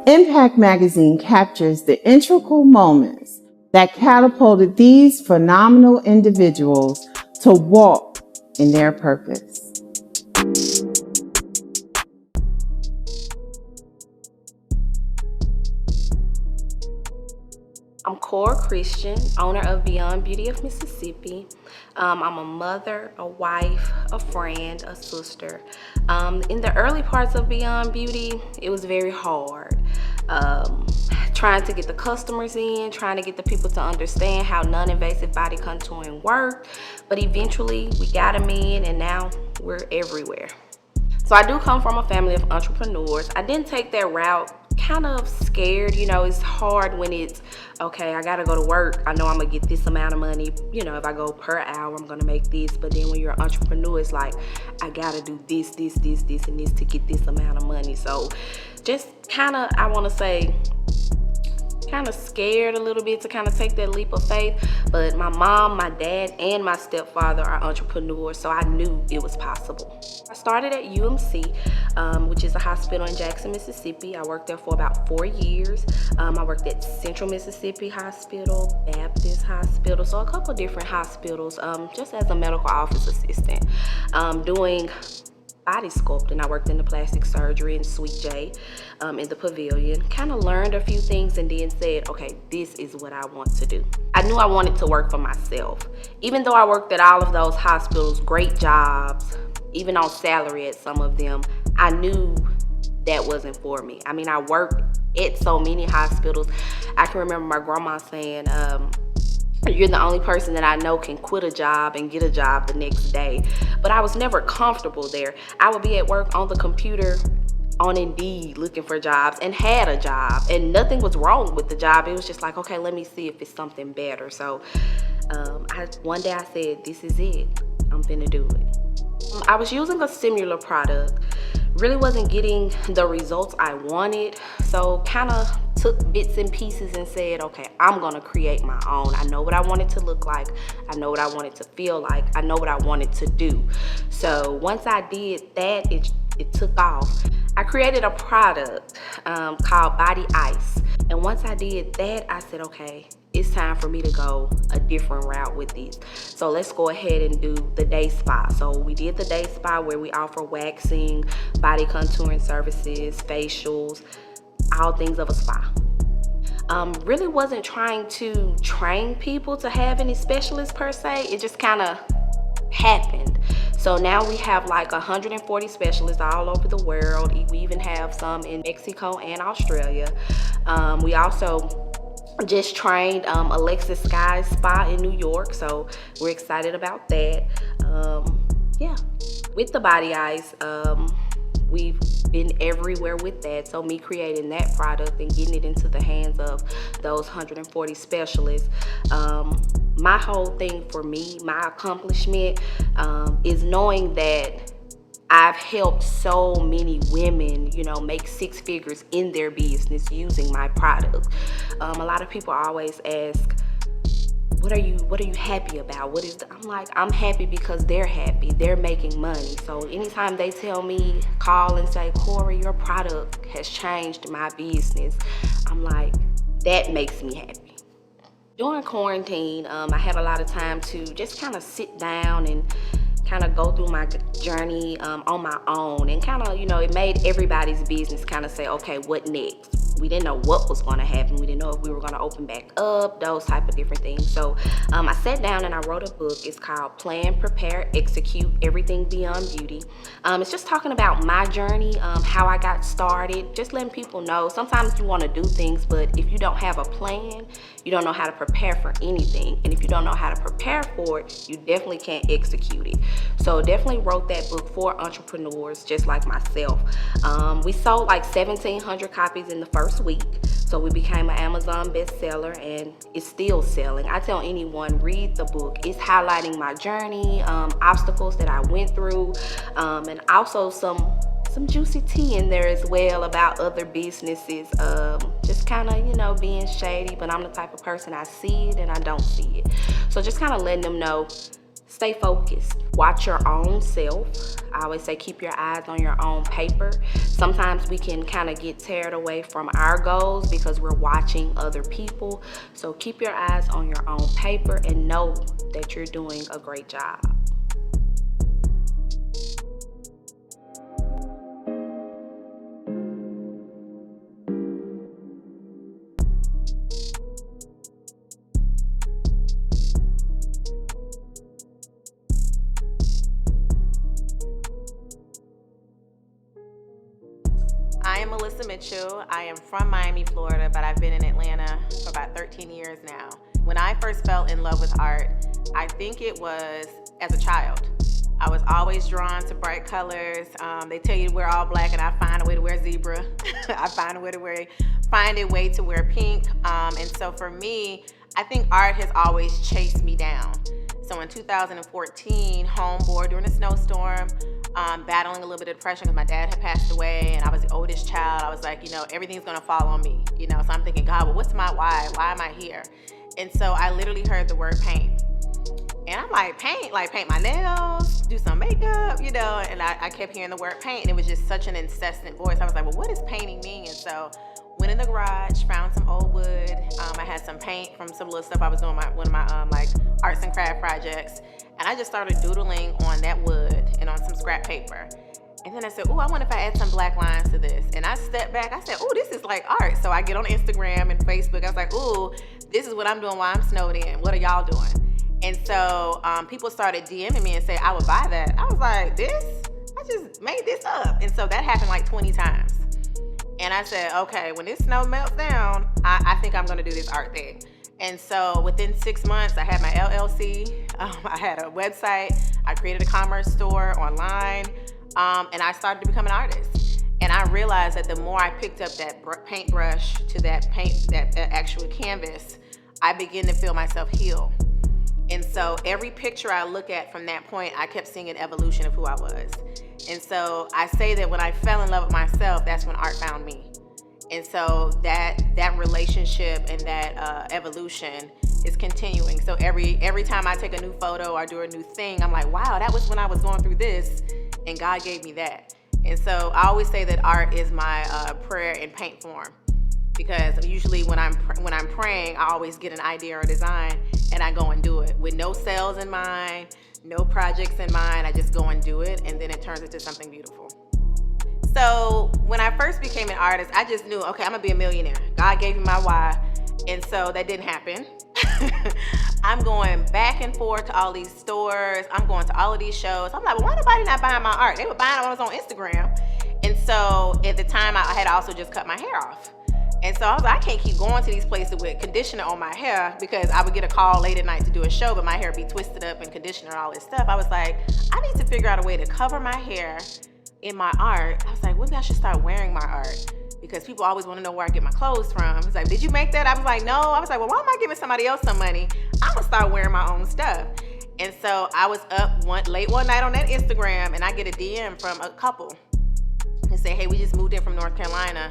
Impact Magazine captures the integral moments that catapulted these phenomenal individuals to walk in their purpose. I'm Cora Christian, owner of Beyond Beauty of Mississippi. I'm a mother, a wife, a friend, a sister. In the early parts of Beyond Beauty, it was very hard. Trying to get the customers in, trying to get the people to understand how non-invasive body contouring worked. But eventually we got them in, and now we're everywhere. So I do come from a family of entrepreneurs. I didn't take that route, kind of scared. It's hard when it's, okay, I gotta go to work. I know I'm gonna get this amount of money. If I go per hour, I'm gonna make this. But then when you're an entrepreneur, it's like, I gotta do this, and this to get this amount of money. So just kind of, I wanna say, kind of scared a little bit to kind of take that leap of faith. But my mom, my dad, and my stepfather are entrepreneurs, so I knew it was possible. I started at UMC, which is a hospital in Jackson, Mississippi. I worked there for about 4 years. I worked at Central Mississippi Hospital, Baptist Hospital, so a couple different hospitals, just as a medical office assistant, doing body sculpting. I worked in the plastic surgery in Suite J, in the pavilion. Kind of learned a few things and then said, okay, this is what I want to do. I knew I wanted to work for myself. Even though I worked at all of those hospitals, great jobs, even on salary at some of them, I knew that wasn't for me. I mean, I worked at so many hospitals. I can remember my grandma saying, you're the only person that I know can quit a job and get a job the next day. But I was never comfortable there. I would be at work on the computer on Indeed looking for jobs, and had a job, and nothing was wrong with the job. It was just like, okay, let me see if it's something better. So one day I said, this is it. I'm finna do it. I was using a similar product. Really wasn't getting the results I wanted. So kind of took bits and pieces and said, okay, I'm gonna create my own. I know what I want it to look like. I know what I want it to feel like. I know what I wanted to do. So once I did that, it took off. I created a product called Body Ice. And once I did that, I said, okay, it's time for me to go a different route with these. So let's go ahead and do the day spa. So we did the day spa where we offer waxing, body contouring services, facials, all things of a spa. Really wasn't trying to train people to have any specialists per se. It just kind of happened. So now we have like 140 specialists all over the world. We even have some in Mexico and Australia. We also just trained Alexis Sky's spa in New York, so we're excited about that. Yeah, with the Body Ice, we've been everywhere with that. So me creating that product and getting it into the hands of those 140 specialists, my whole thing for me, my accomplishment, is knowing that I've helped so many women, make 6 figures in their business using my products. A lot of people always ask, what are you happy about? I'm like, I'm happy because they're happy. They're making money. So anytime they tell me, call and say, Cora, your product has changed my business, I'm like, that makes me happy. During quarantine, I had a lot of time to just kind of sit down and kind of go through my journey on my own, and kind of, it made everybody's business kind of say, okay, what next? We didn't know what was going to happen. We didn't know if we were going to open back up, those type of different things. So I sat down and I wrote a book. It's called Plan, Prepare, Execute, Everything Beyond Beauty. It's just talking about my journey, how I got started, just letting people know. Sometimes you want to do things, but if you don't have a plan, you don't know how to prepare for anything. And if you don't know how to prepare for it, you definitely can't execute it. So definitely wrote that book for entrepreneurs just like myself. We sold like 1,700 copies in the first week. So we became an Amazon bestseller, and it's still selling. I tell anyone, read the book. It's highlighting my journey, obstacles that I went through, and also some juicy tea in there as well about other businesses, just kind of, being shady, but I'm the type of person, I see it and I don't see it. So just kind of letting them know, Stay focused. Watch your own self. I always say keep your eyes on your own paper. Sometimes we can kind of get carried away from our goals because we're watching other people. So keep your eyes on your own paper and know that you're doing a great job. I am Melissa Mitchell. I am from Miami, Florida, but I've been in Atlanta for about 13 years now. When I first fell in love with art, I think it was as a child. I was always drawn to bright colors. They tell you to wear all black, and I find a way to wear zebra. I find a way to wear pink. And so for me, I think art has always chased me down. So in 2014, homeboard during a snowstorm, battling a little bit of depression because my dad had passed away and I was the oldest child. I was like, everything's gonna fall on me, So I'm thinking, God, well, what's my why? Why am I here? And so I literally heard the word paint. And I'm like, paint my nails, do some makeup, and I kept hearing the word paint, and it was just such an incessant voice. I was like, well, what does painting mean? And so went in the garage, found some old wood. I had some paint from some little stuff I was doing, one of my like arts and craft projects. And I just started doodling on that wood and on some scrap paper. And then I said, I wonder if I add some black lines to this. And I stepped back, I said, this is like art. So I get on Instagram and Facebook. I was like, this is what I'm doing while I'm snowed in. What are y'all doing? And so people started DMing me and say, I would buy that. I was like, I just made this up. And so that happened like 20 times. And I said, okay, when this snow melts down, I think I'm gonna do this art thing. And so within 6 months, I had my LLC, I had a website, I created a commerce store online, and I started to become an artist. And I realized that the more I picked up that paintbrush to that actual canvas, I began to feel myself heal. And so every picture I look at from that point, I kept seeing an evolution of who I was. And so I say that when I fell in love with myself, that's when art found me. And so that relationship and that evolution is continuing. So every time I take a new photo or do a new thing, I'm like, wow, that was when I was going through this, and God gave me that. And so I always say that art is my prayer in paint form, because usually when I'm praying, I always get an idea or a design, and I go and do it with no sales in mind, no projects in mind. I just go and do it, and then it turns into something beautiful. So when I first became an artist, I just knew, okay, I'm gonna be a millionaire. God gave me my why, and so that didn't happen. I'm going back and forth to all these stores. I'm going to all of these shows. I'm like, well, why nobody not buying my art? They were buying it when I was on Instagram. And so at the time, I had also just cut my hair off. And so I was like, I can't keep going to these places with conditioner on my hair, because I would get a call late at night to do a show, but my hair would be twisted up and conditioner and all this stuff. I was like, I need to figure out a way to cover my hair in my art. I was like, maybe I should start wearing my art, because people always want to know where I get my clothes from. He's like, did you make that? I was like, no. I was like, well, why am I giving somebody else some money? I'm gonna start wearing my own stuff. And so I was up late one night on that Instagram, and I get a DM from a couple and say, hey, we just moved in from North Carolina.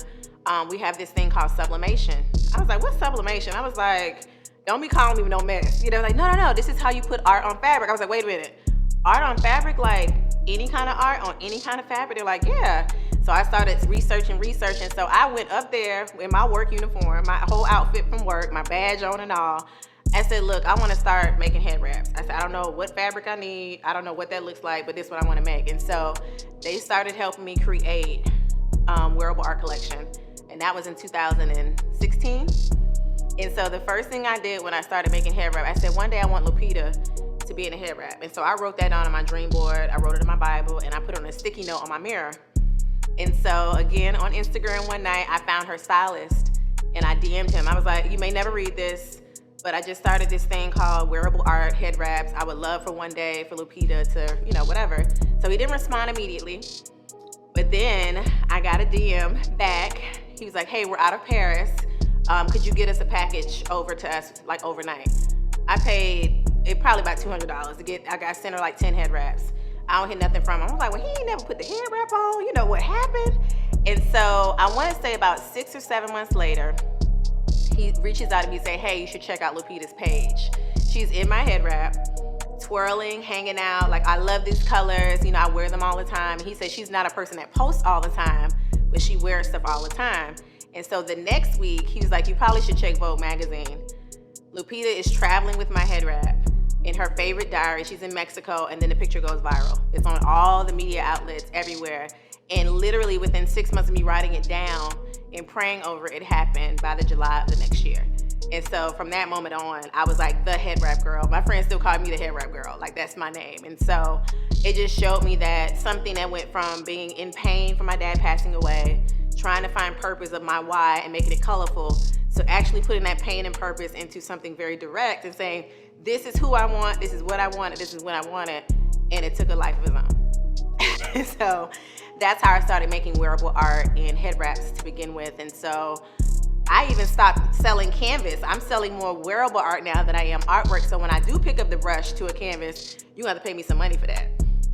We have this thing called sublimation. I was like, what's sublimation? I was like, don't be calling me with no mess. Like, no, this is how you put art on fabric. I was like, wait a minute, art on fabric, like any kind of art on any kind of fabric? They're like, yeah. So I started researching. So I went up there in my work uniform, my whole outfit from work, my badge on and all. I said, look, I want to start making head wraps. I said, I don't know what fabric I need. I don't know what that looks like, but this is what I want to make. And so they started helping me create wearable art collection. And that was in 2016. And so the first thing I did when I started making head wrap, I said, one day I want Lupita to be in a head wrap. And so I wrote that down on my dream board. I wrote it in my Bible, and I put it on a sticky note on my mirror. And so again, on Instagram one night, I found her stylist, and I DM'd him. I was like, you may never read this, but I just started this thing called wearable art head wraps. I would love for one day for Lupita to, whatever. So he didn't respond immediately. But then I got a DM back. He was like, hey, we're out of Paris. Could you get us a package over to us like overnight? I paid it probably about $200 to get, I sent her like 10 head wraps. I don't hear nothing from him. I was like, well, he ain't never put the head wrap on. You know what happened? And so I want to say about 6 or 7 months later, he reaches out to me and say, hey, you should check out Lupita's page. She's in my head wrap. twirling, hanging out. Like, I love these colors. You know, I wear them all the time. And he said she's not a person that posts all the time, but she wears stuff all the time. And so the next week, he was like, you probably should check Vogue magazine. Lupita is traveling with my head wrap in her favorite diary. She's in Mexico, and then the picture goes viral. It's on all the media outlets everywhere. And literally within 6 months of me writing it down and praying over it, happened by the July of the next year. And so from that moment on, I was like the head wrap girl. My friends still call me the head wrap girl. Like, that's my name. And so it just showed me that something that went from being in pain from my dad passing away, trying to find purpose of my why and making it colorful, so actually putting that pain and purpose into something very direct and saying, this is who I want, this is what I want, this is when I want it. And it took a life of its own. So that's how I started making wearable art and head wraps to begin with. And so I even stopped selling canvas. I'm selling more wearable art now than I am artwork. So when I do pick up the brush to a canvas, you have to pay me some money for that.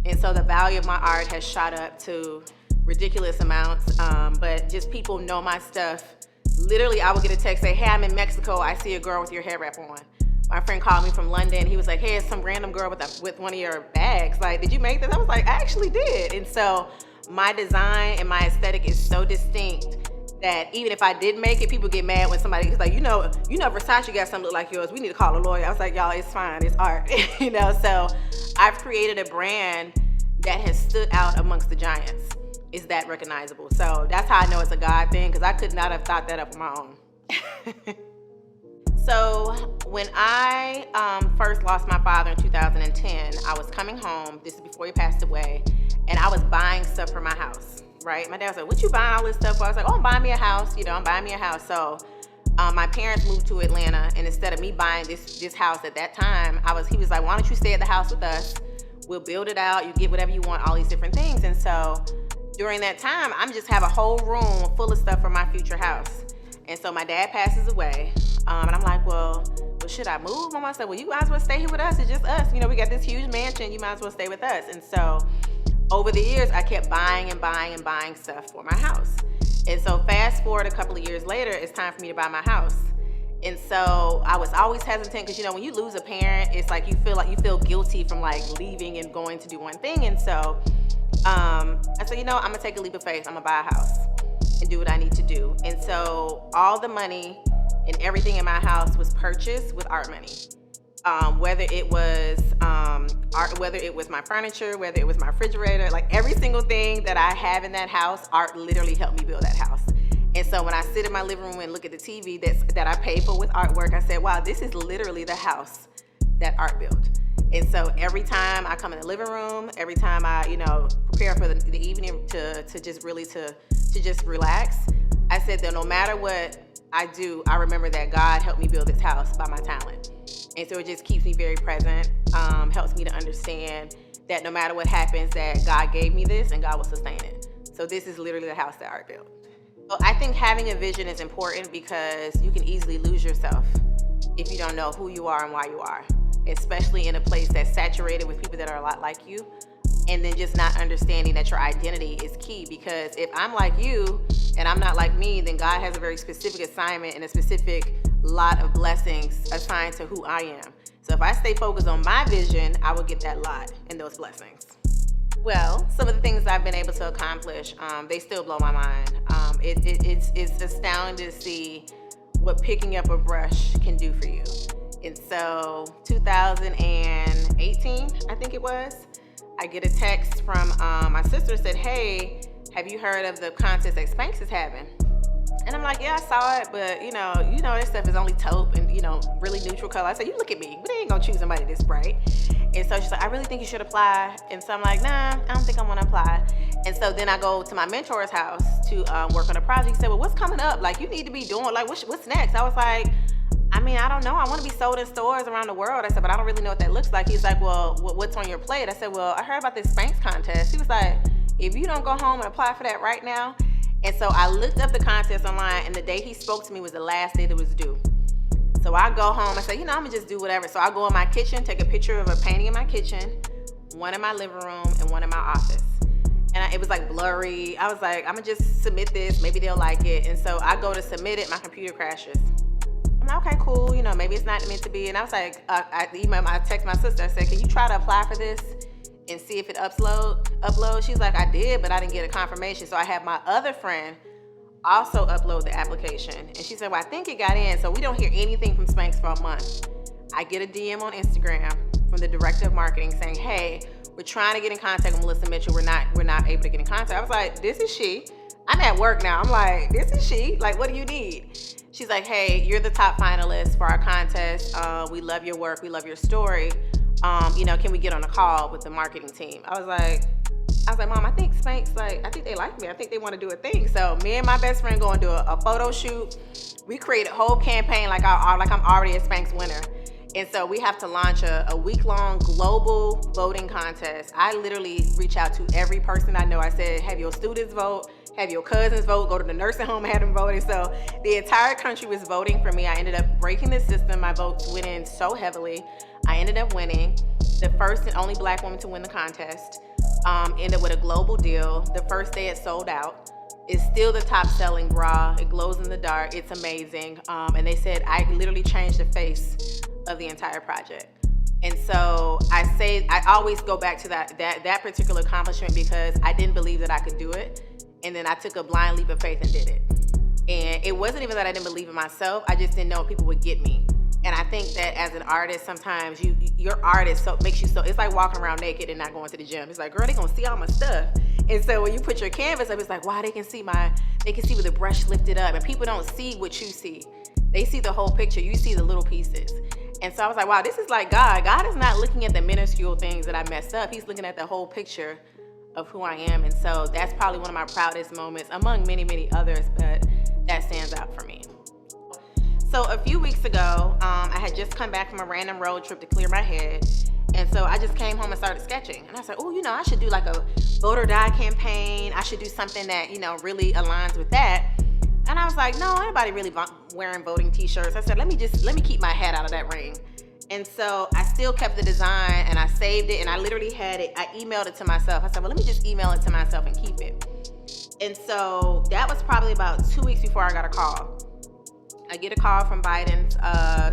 And so the value of my art has shot up to ridiculous amounts. But just people know my stuff. Literally, I would get a text say, hey, I'm in Mexico. I see a girl with your head wrap on. My friend called me from London. He was like, hey, it's some random girl with one of your bags. Like, did you make this? I was like, I actually did. And so my design and my aesthetic is so distinct that even if I did make it, people get mad when somebody is like, you know, Versace got something look like yours. We need to call a lawyer. I was like, y'all, it's fine. It's art. You know, so I've created a brand that has stood out amongst the giants. Is that recognizable? So that's how I know it's a God thing, because I could not have thought that up on my own. So when I first lost my father in 2010, I was coming home. This is before he passed away. And I was buying stuff for my house, right? My dad was like, what you buying all this stuff for? I was like, oh, I'm buying me a house. You know, I'm buying me a house. So my parents moved to Atlanta. And instead of me buying this house at that time, he was like, why don't you stay at the house with us? We'll build it out. You get whatever you want, all these different things. And so during that time, I'm just have a whole room full of stuff for my future house. And so my dad passes away. And I'm like, well, should I move? Mama said, well, you might as well stay here with us. It's just us. You know, we got this huge mansion. You might as well stay with us. And so over the years, I kept buying and buying and buying stuff for my house. And so fast forward a couple of years later, it's time for me to buy my house. And so I was always hesitant because, you know, when you lose a parent, it's like you feel guilty from like leaving and going to do one thing. And so I said, you know, I'm gonna take a leap of faith. I'm gonna buy a house and do what I need to do. And so all the money and everything in my house was purchased with art money. Whether it was art, whether it was my furniture, whether it was my refrigerator, like every single thing that I have in that house, art literally helped me build that house. And so when I sit in my living room and look at the TV that I paid for with artwork, I said, wow, this is literally the house that art built. And so every time I come in the living room, every time I, you know, prepare for the evening to just relax, I said that no matter what I do, I remember that God helped me build this house by my talent. And so it just keeps me very present, helps me to understand that no matter what happens, that God gave me this and God will sustain it. So this is literally the house that art built. So I think having a vision is important because you can easily lose yourself if you don't know who you are and why you are, especially in a place that's saturated with people that are a lot like you, and then just not understanding that your identity is key. Because if I'm like you and I'm not like me, then God has a very specific assignment and a specific lot of blessings assigned to who I am. So if I stay focused on my vision, I will get that lot and those blessings. Well, some of the things I've been able to accomplish, they still blow my mind. It's astounding to see what picking up a brush can do for you. And so 2018, I think it was, I get a text from my sister said, hey, have you heard of the contest that Spanx is having? And I'm like, yeah, I saw it, but you know, this stuff is only taupe and, you know, really neutral color. I said, you look at me, but they ain't gonna choose somebody this bright. And so she's like, I really think you should apply. And so I'm like, nah, I don't think I wanna apply. And so then I go to my mentor's house to work on a project. He said, well, what's coming up? Like, you need to be doing, like, what's next? I was like, I mean, I don't know. I want to be sold in stores around the world. I said, but I don't really know what that looks like. He's like, well, what's on your plate? I said, well, I heard about this Spanx contest. He was like, if you don't go home and apply for that right now. And so I looked up the contest online, and the day he spoke to me was the last day that was due. So I go home, I say, I'm gonna just do whatever. So I go in my kitchen, take a picture of a painting in my kitchen, one in my living room, and one in my office. And it was like blurry. I was like, I'm gonna just submit this, maybe they'll like it. And so I go to submit it, my computer crashes. I'm like, okay, cool. Maybe it's not meant to be. And I was like, I text my sister. I said, can you try to apply for this and see if it upload? She's like, I did, but I didn't get a confirmation. So I had my other friend also upload the application. And she said, well, I think it got in. So we don't hear anything from Spanx for a month. I get a DM on Instagram from the director of marketing saying, hey, we're trying to get in contact with Melissa Mitchell. We're not able to get in contact. I was like, this is she. I'm at work now. I'm like, this is she. Like, what do you need? She's like, hey, you're the top finalist for our contest. We love your work. We love your story. Can we get on a call with the marketing team? I was like, Mom, I think Spanx, I think they like me. I think they want to do a thing. So me and my best friend go and do a photo shoot. We create a whole campaign like I'm already a Spanx winner. And so we have to launch a week-long global voting contest. I literally reach out to every person I know. I said, have your students vote, have your cousins vote, go to the nursing home and have them voting. So the entire country was voting for me. I ended up breaking the system. My votes went in so heavily. I ended up winning, the first and only Black woman to win the contest. Ended up with a global deal. The first day it sold out. It's still the top selling bra. It glows in the dark. It's amazing. And they said I literally changed the face of the entire project. And so I always go back to that particular accomplishment because I didn't believe that I could do it. And then I took a blind leap of faith and did it. And it wasn't even that I didn't believe in myself. I just didn't know if people would get me. And I think that as an artist, sometimes your artist makes you so, it's like walking around naked and not going to the gym. It's like, girl, they gonna see all my stuff. And so when you put your canvas up, it's like, wow, they can see with the brush lifted up. And people don't see what you see. They see the whole picture. You see the little pieces. And so I was like, wow, this is like God. God is not looking at the minuscule things that I messed up. He's looking at the whole picture of who I am. And so that's probably one of my proudest moments among many, many others, but that stands out for me. So a few weeks ago, I had just come back from a random road trip to clear my head. And so I just came home and started sketching. And I said, oh, I should do like a vote or die campaign. I should do something that, really aligns with that. And I was like, no, anybody really wearing voting t-shirts. I said, let me keep my head out of that ring. And so I still kept the design and I saved it and I literally had it. I emailed it to myself. I said, well, let me just email it to myself and keep it. And so that was probably about 2 weeks before I got a call. I get a call from Biden's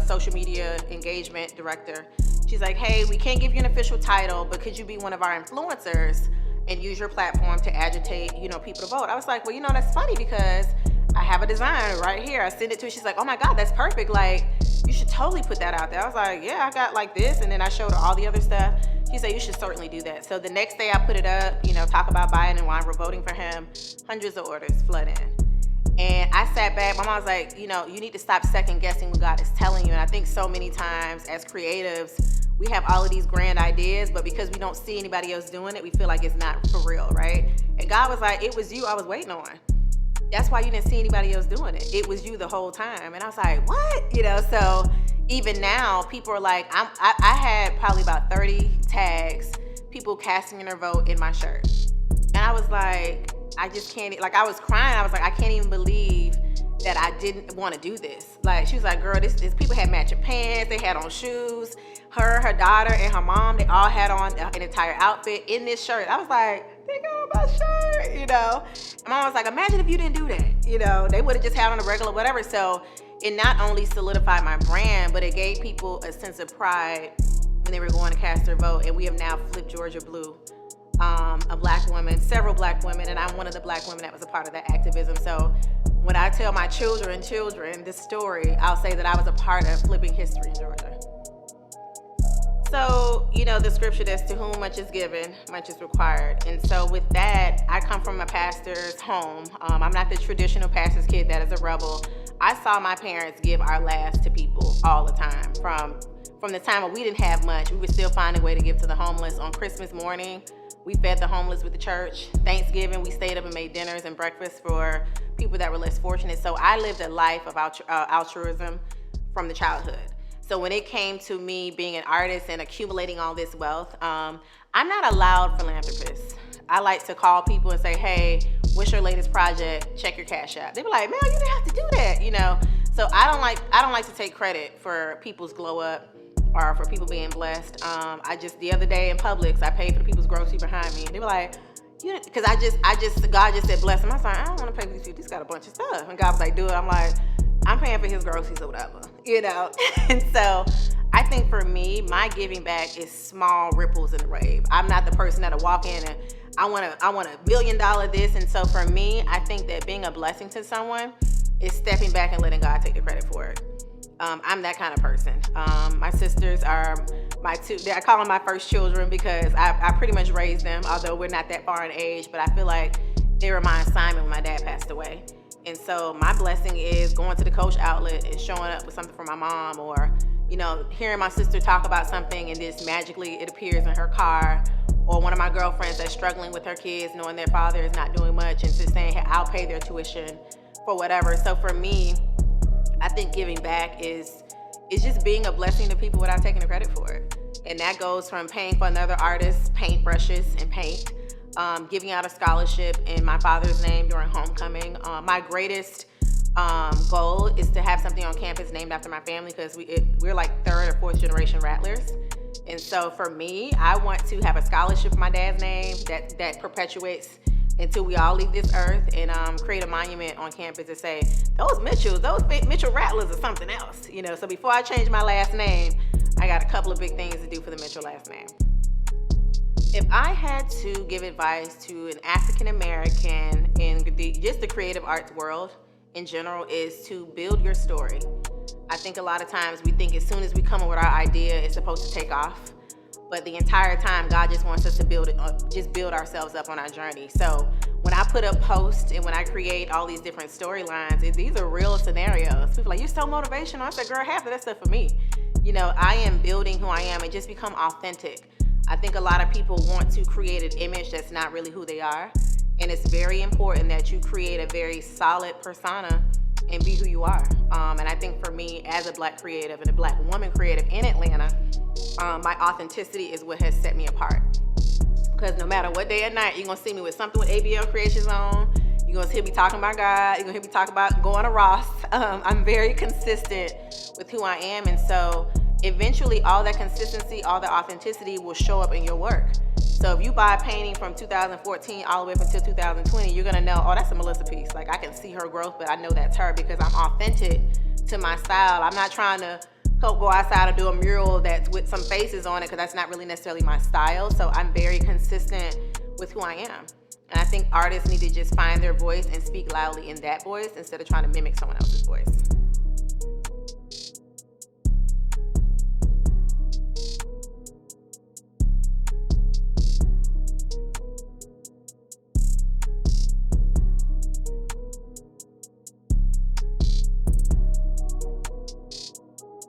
social media engagement director. She's like, hey, we can't give you an official title, but could you be one of our influencers and use your platform to agitate, people to vote? I was like, well, that's funny because I have a design right here. I sent it to her. She's like, oh my God, that's perfect. Like, you should totally put that out there. I was like, yeah, I got like this. And then I showed her all the other stuff. She said, you should certainly do that. So the next day I put it up, talk about Biden and why we're voting for him. Hundreds of orders flood in. And I sat back, my mom was like, you need to stop second guessing what God is telling you. And I think so many times as creatives, we have all of these grand ideas, but because we don't see anybody else doing it, we feel like it's not for real, right? And God was like, it was you I was waiting on. That's why you didn't see anybody else doing it. It was you the whole time. And I was like, what? So even now, people are like, I had probably about 30 tags, people casting in their vote in my shirt. And I was like, I just can't, I was crying. I was like, I can't even believe that I didn't want to do this. She was like, girl, this people had matching pants, they had on shoes. Her daughter, and her mom, they all had on an entire outfit in this shirt. I was like, think about my shirt, And mom was like, imagine if you didn't do that. They would have just had on a regular whatever. So it not only solidified my brand, but it gave people a sense of pride when they were going to cast their vote. And we have now flipped Georgia blue. A Black woman, several Black women, and I'm one of the Black women that was a part of that activism. So when I tell my children this story, I'll say that I was a part of flipping history in Georgia. So, the scripture that's to whom much is given, much is required. And so with that, I come from a pastor's home. I'm not the traditional pastor's kid that is a rebel. I saw my parents give our last to people all the time. From the time when we didn't have much, we would still find a way to give to the homeless. On Christmas morning, we fed the homeless with the church. Thanksgiving, we stayed up and made dinners and breakfast for people that were less fortunate. So I lived a life of altruism from the childhood. So when it came to me being an artist and accumulating all this wealth, I'm not a loud philanthropist. I like to call people and say, hey, what's your latest project? Check your cash app. They be like, man, you didn't have to do that, So I don't like to take credit for people's glow up or for people being blessed. The other day in Publix, I paid for the people's grocery behind me. And they were like, because God just said bless them. I was like, I don't want to pay for these people. This got a bunch of stuff. And God was like, do it. I'm like, I'm paying for his groceries or whatever, And so I think for me, my giving back is small ripples in the wave. I'm not the person that'll walk in and I want $1 billion this. And so for me, I think that being a blessing to someone is stepping back and letting God take the credit for it. I'm that kind of person. My sisters are my two, I call them my first children because I pretty much raised them, although we're not that far in age, but I feel like they were my assignment when my dad passed away. And so my blessing is going to the Coach outlet and showing up with something for my mom, or, hearing my sister talk about something and just magically it appears in her car, or one of my girlfriends that's struggling with her kids, knowing their father is not doing much and just saying, hey, I'll pay their tuition for whatever. So for me, I think giving back is just being a blessing to people without taking the credit for it. And that goes from paying for another artist's paintbrushes and paint, giving out a scholarship in my father's name during homecoming. My greatest goal is to have something on campus named after my family, because we're like third or fourth generation Rattlers. And so for me, I want to have a scholarship in my dad's name that perpetuates until we all leave this earth, and create a monument on campus to say, those Mitchell Rattlers are something else. So before I change my last name, I got a couple of big things to do for the Mitchell last name. If I had to give advice to an African American in just the creative arts world in general, is to build your story. I think a lot of times we think as soon as we come up with our idea, it's supposed to take off. But the entire time, God just wants us to build ourselves up on our journey. So when I put up posts and when I create all these different storylines, these are real scenarios. People are like, you're so motivational. I said, girl, half of that stuff for me. I am building who I am and just become authentic. I think a lot of people want to create an image that's not really who they are. And it's very important that you create a very solid persona and be who you are. And I think for me, as a Black creative and a Black woman creative in Atlanta, my authenticity is what has set me apart. Because no matter what day or night, you're going to see me with something with ABL Creations on. You're going to hear me talking about God. You're going to hear me talk about going to Ross. I'm very consistent with who I am. And so eventually all that consistency, all the authenticity will show up in your work. So if you buy a painting from 2014 all the way up until 2020, you're going to know, oh, that's a Melissa piece. Like, I can see her growth, but I know that's her because I'm authentic to my style. I'm not trying to go outside and do a mural that's with some faces on it, because that's not really necessarily my style. So I'm very consistent with who I am. And I think artists need to just find their voice and speak loudly in that voice instead of trying to mimic someone else's voice.